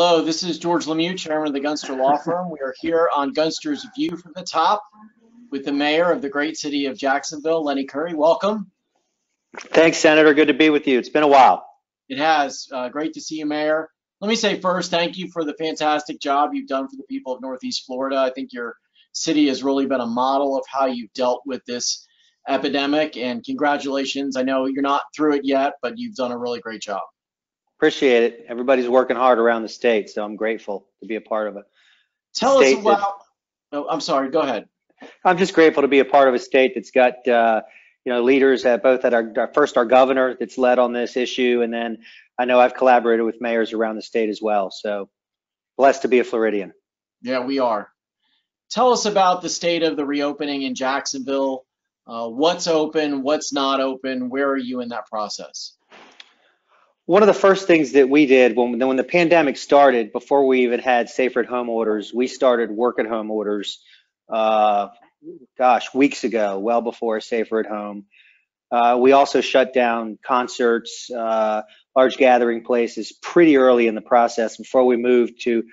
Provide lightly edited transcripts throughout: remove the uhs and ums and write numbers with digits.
Hello, this is George LeMieux, Chairman of the Gunster Law Firm. We are here on Gunster's View from the Top with the Mayor of the great city of Jacksonville, Lenny Curry. Welcome. Thanks, Senator. Good to be with you. It's been a while. It has. Great to see you, Mayor. Let me say first, thank you for the fantastic job you've done for the people of Northeast Florida. I think your city has really been a model of how you've dealt with this epidemic, and congratulations. I know you're not through it yet, but you've done a really great job. Appreciate it. Everybody's working hard around the state, so I'm grateful to be a part of it. Tell us about, I'm sorry, go ahead. I'm just grateful to be a part of a state that's got, leaders at both at our governor that's led on this issue, and then I know I've collaborated with mayors around the state as well. So blessed to be a Floridian. Yeah, we are. Tell us about the state of the reopening in Jacksonville. What's open, what's not open? Where are you in that process? One of the first things that we did when the pandemic started, before we even had safer at home orders, we started work at home orders, weeks ago, well before safer at home. We also shut down concerts, large gathering places pretty early in the process before we moved to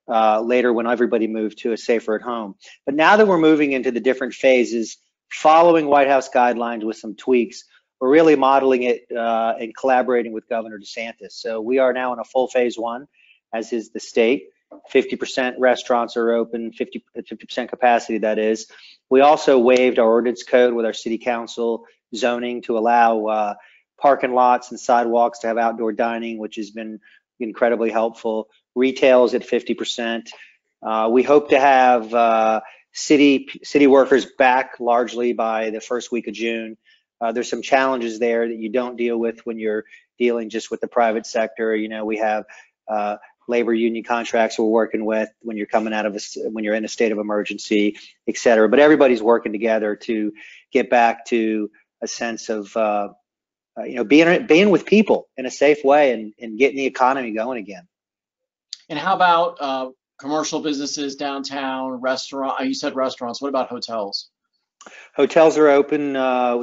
later when everybody moved to a safer at home. But now that we're moving into the different phases, following White House guidelines with some tweaks, we're really modeling it and collaborating with Governor DeSantis. So we are now in a full phase one, as is the state. 50% restaurants are open, 50% capacity, that is. We also waived our ordinance code with our city council zoning to allow parking lots and sidewalks to have outdoor dining, which has been incredibly helpful. Retail is at 50%. We hope to have city workers back largely by the first week of June. There's some challenges there that you don't deal with when you're dealing just with the private sector. You know, we have labor union contracts we're working with when you're coming out of when you're in a state of emergency, et cetera. But everybody's working together to get back to a sense of being with people in a safe way and getting the economy going again. And how about commercial businesses downtown, restaurant? You said restaurants. What about hotels? Hotels are open.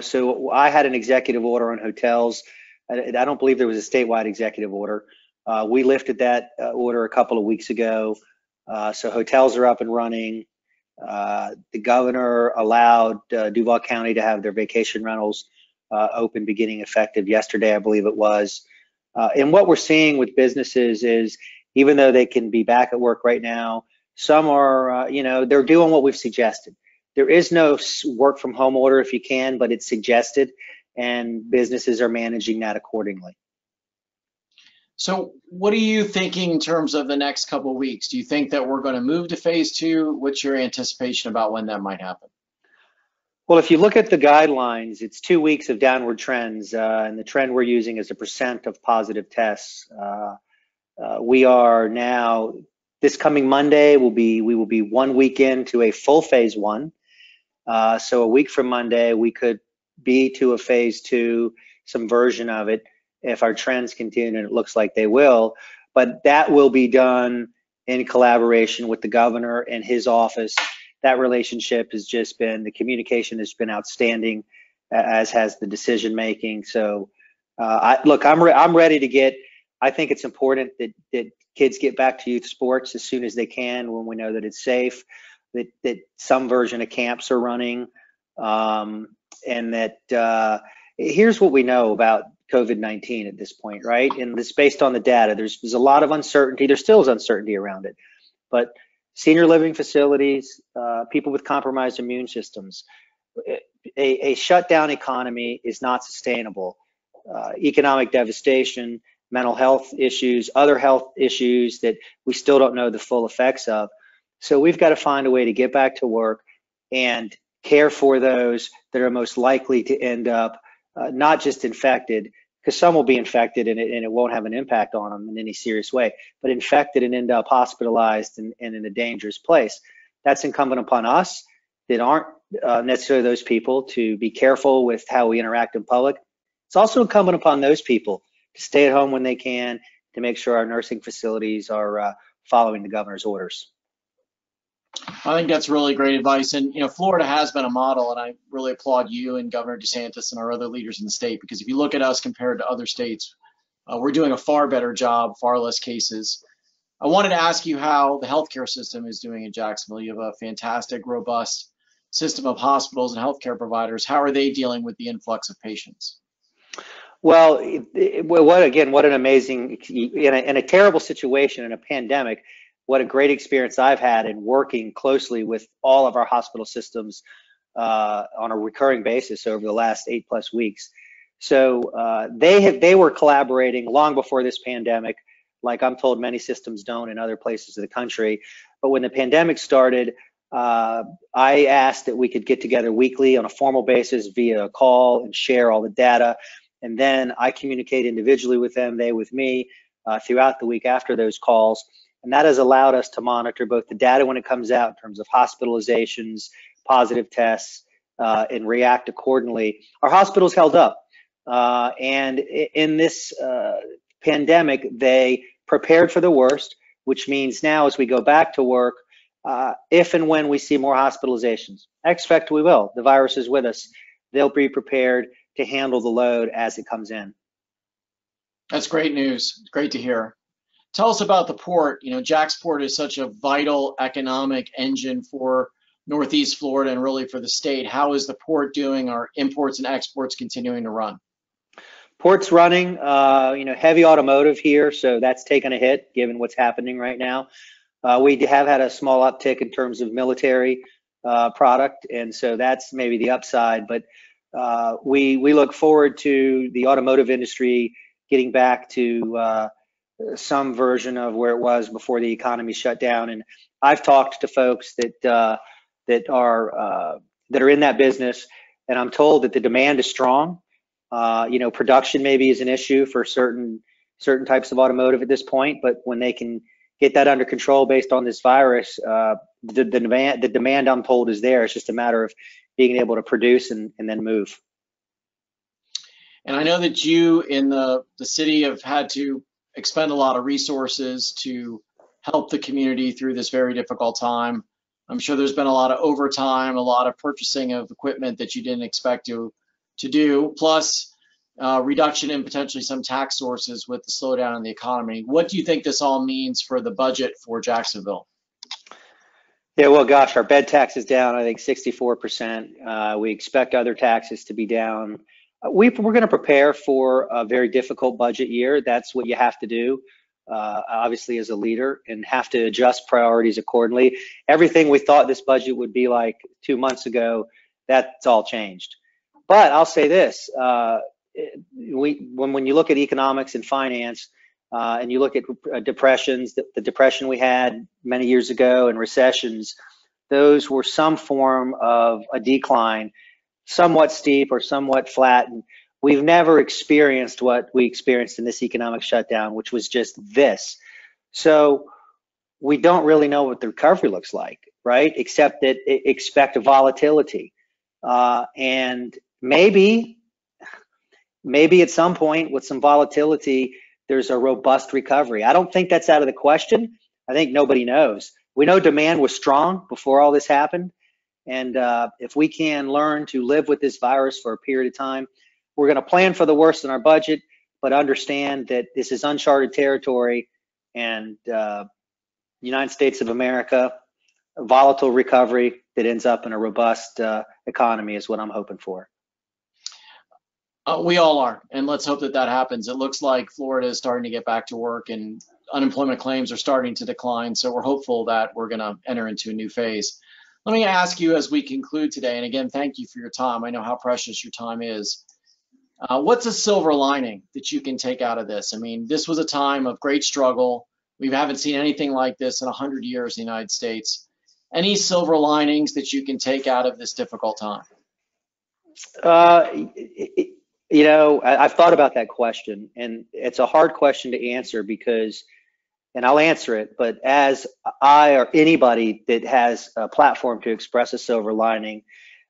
So I had an executive order on hotels. I don't believe there was a statewide executive order. We lifted that order a couple of weeks ago. So hotels are up and running. The governor allowed Duval County to have their vacation rentals open beginning effective yesterday, I believe it was. And what we're seeing with businesses is, even though they can be back at work right now, some are, they're doing what we've suggested. There is no work from home order if you can, but it's suggested, and businesses are managing that accordingly. So what are you thinking in terms of the next couple of weeks? Do you think that we're going to move to phase two? What's your anticipation about when that might happen? Well, if you look at the guidelines, it's 2 weeks of downward trends, and the trend we're using is a % of positive tests. We are now, this coming Monday, we will be 1 week into a full phase one. So a week from Monday, we could be to a phase two, some version of it, if our trends continue, and it looks like they will. But that will be done in collaboration with the governor and his office. That relationship has just been, the communication has been outstanding, as has the decision making. So I'm ready to get, I think it's important that kids get back to youth sports as soon as they can, when we know that it's safe, that some version of camps are running, and that here's what we know about COVID-19 at this point, right? And it's based on the data. There's a lot of uncertainty. There still is uncertainty around it, but senior living facilities, people with compromised immune systems, a shutdown economy is not sustainable. Economic devastation, mental health issues, other health issues that we still don't know the full effects of. So we've got to find a way to get back to work and care for those that are most likely to end up not just infected, because some will be infected and it won't have an impact on them in any serious way, but infected and end up hospitalized and in a dangerous place. That's incumbent upon us that aren't necessarily those people to be careful with how we interact in public. It's also incumbent upon those people to stay at home when they can, to make sure our nursing facilities are following the governor's orders. I think that's really great advice. And, Florida has been a model, and I really applaud you and Governor DeSantis and our other leaders in the state, because if you look at us compared to other states, we're doing a far better job, far less cases. I wanted to ask you how the healthcare system is doing in Jacksonville. You have a fantastic, robust system of hospitals and healthcare providers. How are they dealing with the influx of patients? Well, what an amazing, in a terrible situation, in a pandemic, what a great experience I've had in working closely with all of our hospital systems on a recurring basis over the last 8+ weeks. So they were collaborating long before this pandemic, like I'm told many systems don't in other places of the country. But when the pandemic started, I asked that we could get together weekly on a formal basis via a call and share all the data. And then I communicate individually with them, they with me, throughout the week after those calls. And that has allowed us to monitor both the data when it comes out in terms of hospitalizations, positive tests, and react accordingly. Our hospitals held up. And in this pandemic, they prepared for the worst, which means now as we go back to work, if and when we see more hospitalizations, I expect we will. The virus is with us. They'll be prepared to handle the load as it comes in. That's great news. Great to hear. Tell us about the port. You know, Jacksport is such a vital economic engine for Northeast Florida and really for the state. How is the port doing? Are imports and exports continuing to run? Port's running, heavy automotive here, so that's taken a hit given what's happening right now. We have had a small uptick in terms of military product, and so that's maybe the upside. But we look forward to the automotive industry getting back to some version of where it was before the economy shut down. And I've talked to folks that are in that business, and I'm told that the demand is strong. Production maybe is an issue for certain types of automotive at this point, but when they can get that under control based on this virus, the demand I'm told is there. It's just a matter of being able to produce and then move. And I know that you in the city have had to expend a lot of resources to help the community through this very difficult time. I'm sure there's been a lot of overtime, a lot of purchasing of equipment that you didn't expect to do, plus reduction in potentially some tax sources with the slowdown in the economy. What do you think this all means for the budget for Jacksonville? Yeah, well, gosh, our bed tax is down, I think 64%. We expect other taxes to be down. We're going to prepare for a very difficult budget year. That's what you have to do, obviously, as a leader, and have to adjust priorities accordingly. Everything we thought this budget would be like 2 months ago, that's all changed. But I'll say this, when you look at economics and finance, and you look at depressions, the depression we had many years ago and recessions, those were some form of a decline, somewhat steep or somewhat flat. And we've never experienced what we experienced in this economic shutdown, which was just this. So we don't really know what the recovery looks like, right? Except that expect a volatility. And maybe at some point with some volatility, there's a robust recovery. I don't think that's out of the question. I think nobody knows. We know demand was strong before all this happened. And if we can learn to live with this virus for a period of time, we're going to plan for the worst in our budget, but understand that this is uncharted territory, and United States of America, a volatile recovery that ends up in a robust economy is what I'm hoping for. We all are, and let's hope that happens. It looks like Florida is starting to get back to work, and unemployment claims are starting to decline, so we're hopeful that we're going to enter into a new phase. Let me ask you as we conclude today, and again, thank you for your time. I know how precious your time is. What's a silver lining that you can take out of this? I mean, this was a time of great struggle. We haven't seen anything like this in 100 years in the United States. Any silver linings that you can take out of this difficult time? I've thought about that question, and it's a hard question to answer because, and I'll answer it, but as I or anybody that has a platform to express a silver lining,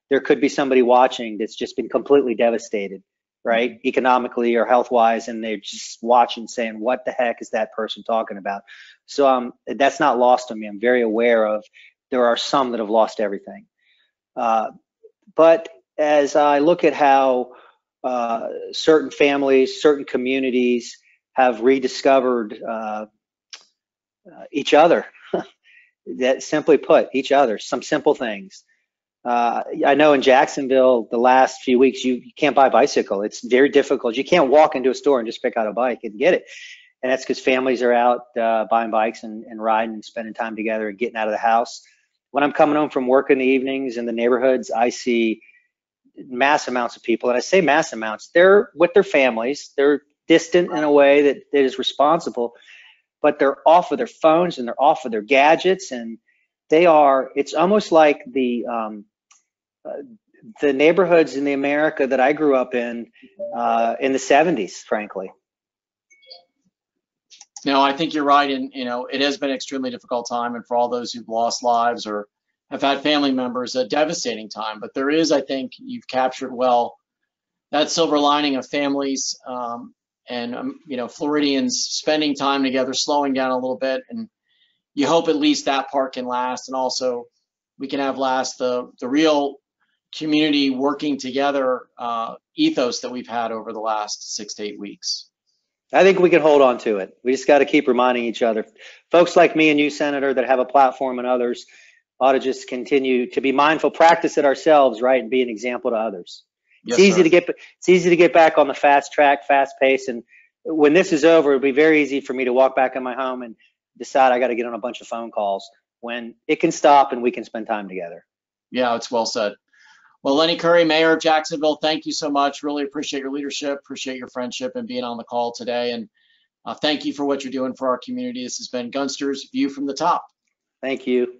there could be somebody watching that's just been completely devastated, right? Economically or health-wise, and they're just watching saying, what the heck is that person talking about? So that's not lost on me. I'm very aware of there are some that have lost everything. But as I look at how certain families, certain communities have rediscovered each other. That simply put, each other, some simple things. I know in Jacksonville, the last few weeks, you can't buy a bicycle. It's very difficult. You can't walk into a store and just pick out a bike and get it. And that's because families are out buying bikes and riding and spending time together and getting out of the house. When I'm coming home from work in the evenings in the neighborhoods, I see mass amounts of people. And I say mass amounts. They're with their families. They're distant in a way that is responsible, but they're off of their phones and they're off of their gadgets. And it's almost like the neighborhoods in the America that I grew up in the 70s, frankly. No, I think you're right. And, it has been an extremely difficult time. And for all those who've lost lives or have had family members, a devastating time. But there is, I think you've captured well, that silver lining of families and Floridians spending time together, slowing down a little bit. And you hope at least that part can last. And also we can have last the real community working together ethos that we've had over the last 6 to 8 weeks. I think we can hold on to it. We just got to keep reminding each other. Folks like me and you, Senator, that have a platform, and others ought to just continue to be mindful, practice it ourselves, right, and be an example to others. Yes, it's easy sir. it's easy to get back on the fast track, fast pace, and when this is over, it'll be very easy for me to walk back in my home and decide I got to get on a bunch of phone calls when it can stop and we can spend time together. Yeah, it's well said. Well, Lenny Curry, Mayor of Jacksonville, thank you so much. Really appreciate your leadership, appreciate your friendship and being on the call today. And thank you for what you're doing for our community. This has been Gunster's View from the Top. Thank you.